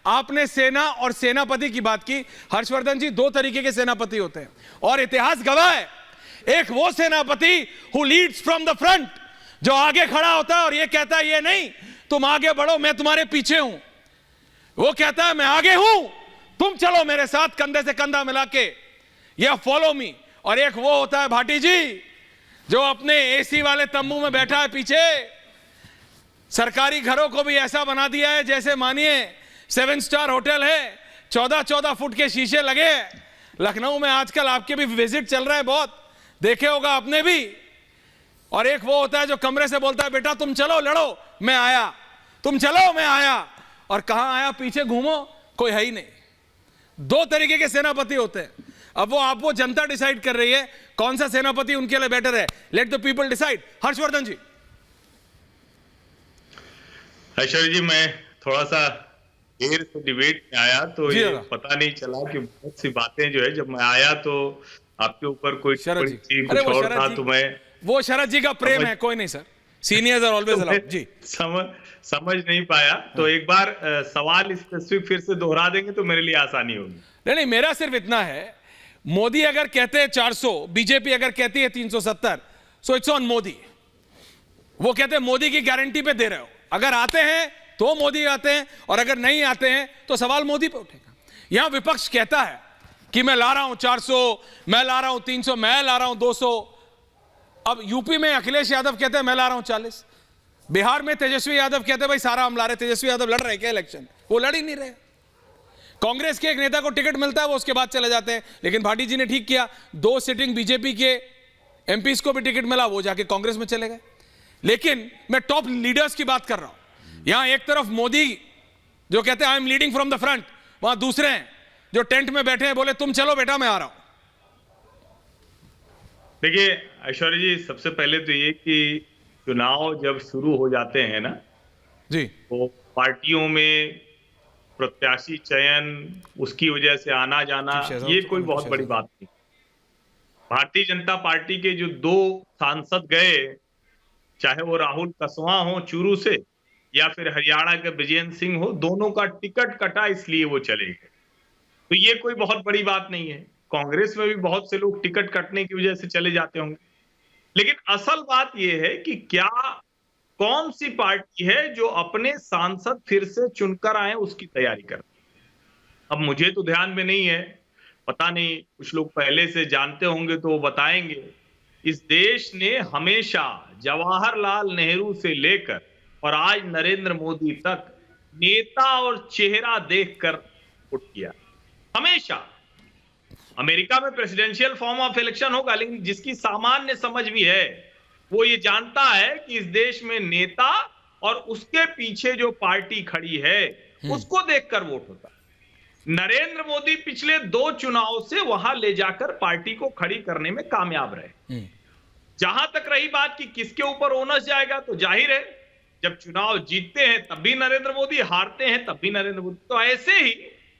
आपने सेना और सेनापति की बात की। हर्षवर्धन जी, दो तरीके के सेनापति होते हैं और इतिहास गवाह है। एक वो सेनापति who Leeds from the front, जो आगे खड़ा होता है और ये कहता है ये नहीं तुम आगे बढ़ो, मैं तुम्हारे पीछे हूं। वो कहता है मैं आगे हूं, तुम चलो मेरे साथ कंधे से कंधा मिला के, या फॉलो मी। और एक वो होता है भाटी जी, जो अपने एसी वाले तंबू में बैठा है पीछे। सरकारी घरों को भी ऐसा बना दिया है जैसे मानिए 7 स्टार होटल है, 14-14 फुट के शीशे लगे। लखनऊ में आजकल आपके भी विजिट चल रहा है, बहुत देखे होगा आपने भी। और एक वो होता है जो कमरे से बोलता है बेटा तुम चलो लड़ो मैं आया, तुम चलो मैं आया। और कहां आया, पीछे घूमो, कोई है ही नहीं। दो तरीके के सेनापति होते हैं। अब वो जनता डिसाइड कर रही है कौन सा सेनापति उनके लिए बेटर है। Let the people decide. Harshvardhan ji. Aishwarya ji, मैं थोड़ा सा देर से डिबेट में आया तो ये पता नहीं चला कि बहुत सी बातें जो है, जब मैं आया तो आपके ऊपर कोई कुछ और था, तो मैं वो शरद जी का प्रेम है, कोई नहीं sir, seniors are always allowed जी। समझ नहीं पाया, तो एक बार सवाल स्पेसिफिक फिर से दोहरा देंगे तो मेरे लिए आसानी होगी। नहीं, मेरा सिर्फ इतना है, मोदी अगर कहते हैं 400, बीजेपी अगर कहती है 370, सो इट्स ऑन मोदी। वो कहते हैं मोदी की गारंटी पे दे रहे हो, अगर आते हैं तो मोदी आते हैं और अगर नहीं आते हैं तो सवाल मोदी पे उठेगा। यहां विपक्ष कहता है कि मैं ला रहा हूं 400, मैं ला रहा हूं 300, मैं ला रहा हूं 200। अब यूपी में अखिलेश यादव कहते हैं मैं ला रहा हूं 40, बिहार में तेजस्वी यादव कहते हैं भाई सारा हम ला रहे। तेजस्वी यादव लड़ रहे क्या इलेक्शन? वो लड़ ही नहीं रहे। कांग्रेस के एक नेता को टिकट मिलता है, वो उसके बाद चले जाते हैं। लेकिन भाटी जी ने ठीक किया, 2 सिटिंग बीजेपी के एमपीज को भी टिकट मिला, वो जाके कांग्रेस में चले गए। लेकिन मैं टॉप लीडर्स की बात कर रहा हूं। यहां एक तरफ मोदी जो कहते हैं I am leading from the front, वहां दूसरे हैं जो टेंट में बैठे हैं, बोले तुम चलो बेटा मैं आ रहा हूं। देखिए ऐश्वर्य जी, सबसे पहले तो ये कि चुनाव जब शुरू हो जाते हैं ना जी, तो पार्टियों में प्रत्याशी चयन, उसकी वजह से आना जाना, ये कोई बहुत बड़ी बात नहीं। भारतीय जनता पार्टी के जो 2 सांसद गए, चाहे वो राहुल कसवां हो चूरू से या फिर हरियाणा के विजेंद्र सिंह हो, दोनों का टिकट कटा इसलिए वो चले गए। तो ये कोई बहुत बड़ी बात नहीं है। कांग्रेस में भी बहुत से लोग टिकट कटने की वजह से चले जाते होंगे। लेकिन असल बात यह है कि क्या कौन सी पार्टी है जो अपने सांसद फिर से चुनकर आए, उसकी तैयारी कर। अब मुझे तो ध्यान में नहीं है, पता नहीं कुछ लोग पहले से जानते होंगे तो वो बताएंगे। इस देश ने हमेशा जवाहरलाल नेहरू से लेकर और आज नरेंद्र मोदी तक नेता और चेहरा देखकर वोट किया, हमेशा। अमेरिका में प्रेसिडेंशियल फॉर्म ऑफ इलेक्शन होगा, लेकिन जिसकी सामान्य समझ भी है वो ये जानता है कि इस देश में नेता और उसके पीछे जो पार्टी खड़ी है उसको देखकर वोट होता है। नरेंद्र मोदी पिछले 2 चुनाव से वहां ले जाकर पार्टी को खड़ी करने में कामयाब रहे। जहां तक रही बात कि किसके ऊपर ओनस जाएगा, तो जाहिर है जब चुनाव जीतते हैं तब भी नरेंद्र मोदी, हारते हैं तब भी नरेंद्र मोदी। तो ऐसे ही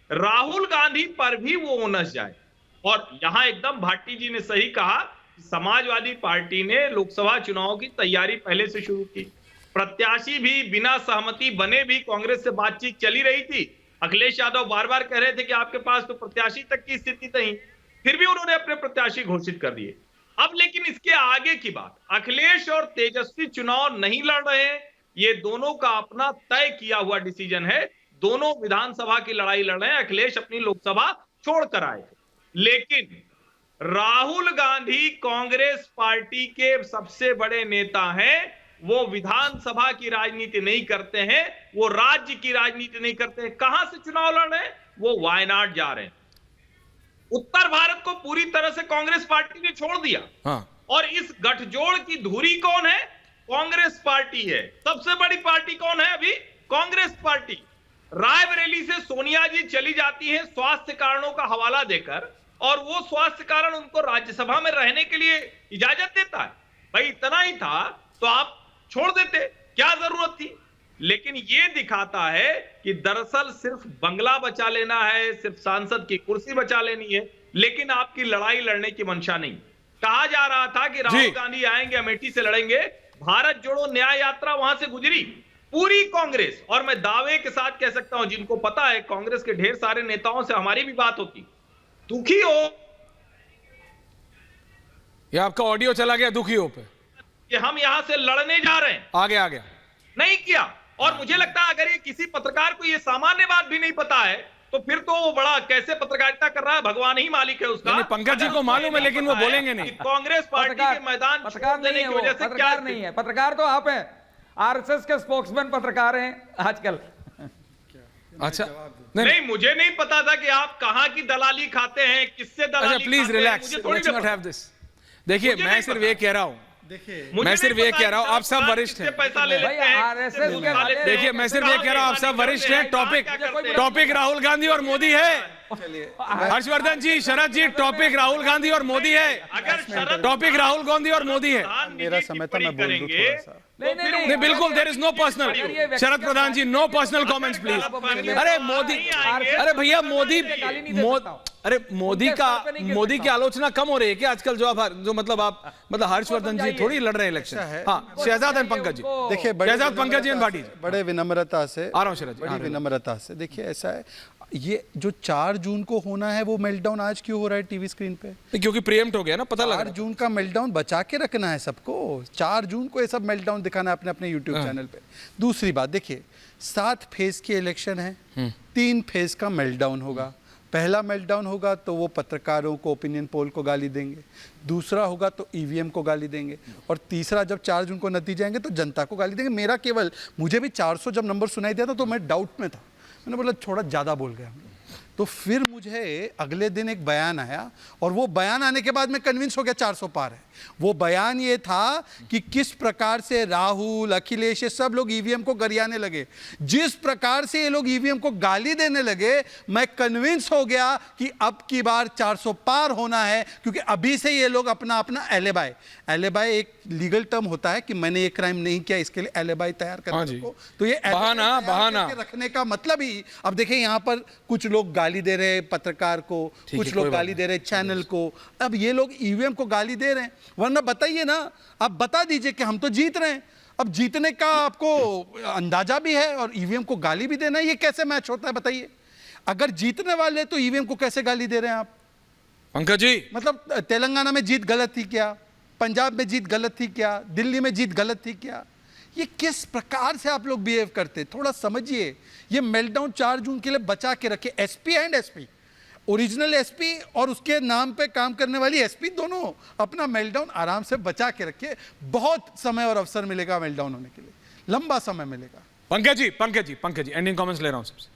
राहुल गांधी पर भी वो ओनस जाए। और यहां एकदम भाटी जी ने सही कहा, समाजवादी पार्टी ने लोकसभा चुनाव की तैयारी पहले से शुरू की। प्रत्याशी भी बिना सहमति बने भी कांग्रेस से बातचीत चली रही थी। अखिलेश यादव बार बार कह रहे थे कि आपके पास तो प्रत्याशी तक की स्थिति नहीं, फिर भी उन्होंने अपने प्रत्याशी घोषित कर दिए। अब लेकिन इसके आगे की बात, अखिलेश और तेजस्वी चुनाव नहीं लड़ रहे हैं, ये दोनों का अपना तय किया हुआ डिसीजन है। दोनों विधानसभा की लड़ाई लड़ रहे हैं। अखिलेश अपनी लोकसभा छोड़कर आए, लेकिन राहुल गांधी कांग्रेस पार्टी के सबसे बड़े नेता हैं। वो विधानसभा की राजनीति नहीं करते हैं, वो राज्य की राजनीति नहीं करते हैं। कहां से चुनाव लड़ रहे हैं? वो वायनाड जा रहे हैं। उत्तर भारत को पूरी तरह से कांग्रेस पार्टी ने छोड़ दिया। और इस गठजोड़ की धुरी कौन है? कांग्रेस पार्टी है। सबसे बड़ी पार्टी कौन है अभी? कांग्रेस पार्टी। रायबरेली से सोनिया जी चली जाती हैं स्वास्थ्य कारणों का हवाला देकर, और वो स्वास्थ्य कारण उनको राज्यसभा में रहने के लिए इजाजत देता है। भाई इतना ही था तो आप छोड़ देते, क्या जरूरत थी? लेकिन ये दिखाता है कि दरअसल सिर्फ बंगला बचा लेना है, सिर्फ सांसद की कुर्सी बचा लेनी है, लेकिन आपकी लड़ाई लड़ने की मंशा नहीं। कहा जा रहा था कि राहुल गांधी आएंगे, अमेठी से लड़ेंगे। भारत जोड़ो न्याय यात्रा वहां से गुजरी, पूरी कांग्रेस, और मैं दावे के साथ कह सकता हूं, जिनको पता है कांग्रेस के ढेर सारे नेताओं से हमारी भी बात होती, दुखी हो, ये आपका ऑडियो चला गया दुखी हो पे कि हम यहां से लड़ने जा रहे हैं, आ गया नहीं किया। और मुझे लगता है अगर ये किसी पत्रकार को ये सामान्य बात भी नहीं पता है तो फिर तो वो बड़ा कैसे पत्रकारिता कर रहा है, भगवान ही मालिक है उसका। पंकज जी को मालूम है, लेकिन वो बोलेंगे नहीं। कांग्रेस पार्टी के मैदान पत्रकार नहीं है, वजह से क्या नहीं है, पत्रकार तो आप हैं, आरएसएस के स्पोक्समैन पत्रकार हैं आजकल। अच्छा नहीं, मुझे नहीं पता था कि आप कहां की दलाली खाते हैं, किससे दलाली। Please relax, let's not have this. देखिए मैं सिर्फ ये कह रहा हूं, मैं सिर्फ ये कह रहा हूं, आप सब वरिष्ठ हैं। पैसा ले लेते हैं। देखिए मैं सिर्फ ये कह रहा हूं, आप सब वरिष्ठ हैं। टॉपिक राहुल गांधी और मोदी है। हर्षवर्धन जी, शरद जी, टॉपिक राहुल गांधी और मोदी है। टॉपिक राहुल गांधी और मोदी है। मेरा समय था, मैं बोल दूं थोड़ा सा। नहीं बिल्कुल, there is no personal. Sharad Pradhan ji, no personal comments please. अरे मोदी, अरे भैया मोदी, अरे मोदी की आलोचना कम हो रही है क्या आजकल? जो मतलब आप मतलब हर्षवर्धन जी थोड़ी लड़ रहे हैं इलेक्शन। हाँ, शहजाद एंड पंकज जी, देखिए शहजाद पंकज जी एंड भाटी जी, बड़े विनम्रता से आ रहा हूं शरद जी, बड़ी विनम्रता से। देखिए ऐसा है, ये जो 4 जून को होना है वो मेल्टडाउन आज क्यों हो रहा है टीवी स्क्रीन पे? क्योंकि प्रीएम्प्ट हो गया ना, पता लगा। 4 जून का मेल्टडाउन बचा के रखना है सबको। 4 जून को ये सब मेल्टडाउन दिखाना है अपने अपने यूट्यूब चैनल पे। दूसरी बात देखिए, 7 फेज की इलेक्शन है, 3 फेज का मेल्टडाउन होगा। पहला मेल्टडाउन होगा तो वो पत्रकारों को, ओपिनियन पोल को गाली देंगे। दूसरा होगा तो ईवीएम को गाली देंगे। और तीसरा जब 4 जून को नतीजे आएंगे तो जनता को गाली देंगे। मुझे भी 400 जब नंबर सुनाई दिया था तो मैं डाउट में था, मैंने बोला थोड़ा ज़्यादा बोल गया। तो फिर मुझे अगले दिन एक बयान आया, और वो बयान आने के बाद मैं कन्विंस हो गया 400 पार है। वो बयान ये था कि किस प्रकार से राहुल, अखिलेश, ये सब लोग ईवीएम को गरियाने लगे। जिस प्रकार से ये लोग ईवीएम को गाली देने लगे, मैं कन्विंस हो गया कि अब की बार 400 पार होना है। क्योंकि अभी से ये लोग अपना एलिबाई एक लीगल टर्म होता है कि मैंने ये क्राइम नहीं किया, इसके लिए एलिबाई तैयार करने को, तो ये बहाना रखने का मतलब ही। अब देखिए यहाँ पर कुछ लोग गाली दे रहे पत्रकार को, कुछ लोग गाली दे रहे चैनल को। अब ये लोग ईवीएम को गाली दे रहे हैं, वरना बताइए ना, आप बता दीजिए कि हम तो जीत रहे हैं। अब जीतने का आपको अंदाजा भी है और ईवीएम को गाली भी देना है, ये कैसे मैच होता है बताइए? अगर जीतने वाले तो ईवीएम को कैसे गाली दे रहे हैं आप? पंकज जी, मतलब तेलंगाना में जीत गलत थी क्या? पंजाब में जीत गलत थी क्या? दिल्ली में जीत गलत थी क्या? ये किस प्रकार से आप लोग बिहेव करते, थोड़ा समझिए। ये मेल्टडाउन 4 जून के लिए बचा के रखे। SP and SP, original SP और उसके नाम पे काम करने वाली एसपी, दोनों अपना मेल्टडाउन आराम से बचा के रखे। बहुत समय और अवसर मिलेगा मेल्टडाउन होने के लिए, लंबा समय मिलेगा। पंकज जी एंडिंग कमेंट्स ले रहा हूं सबसे।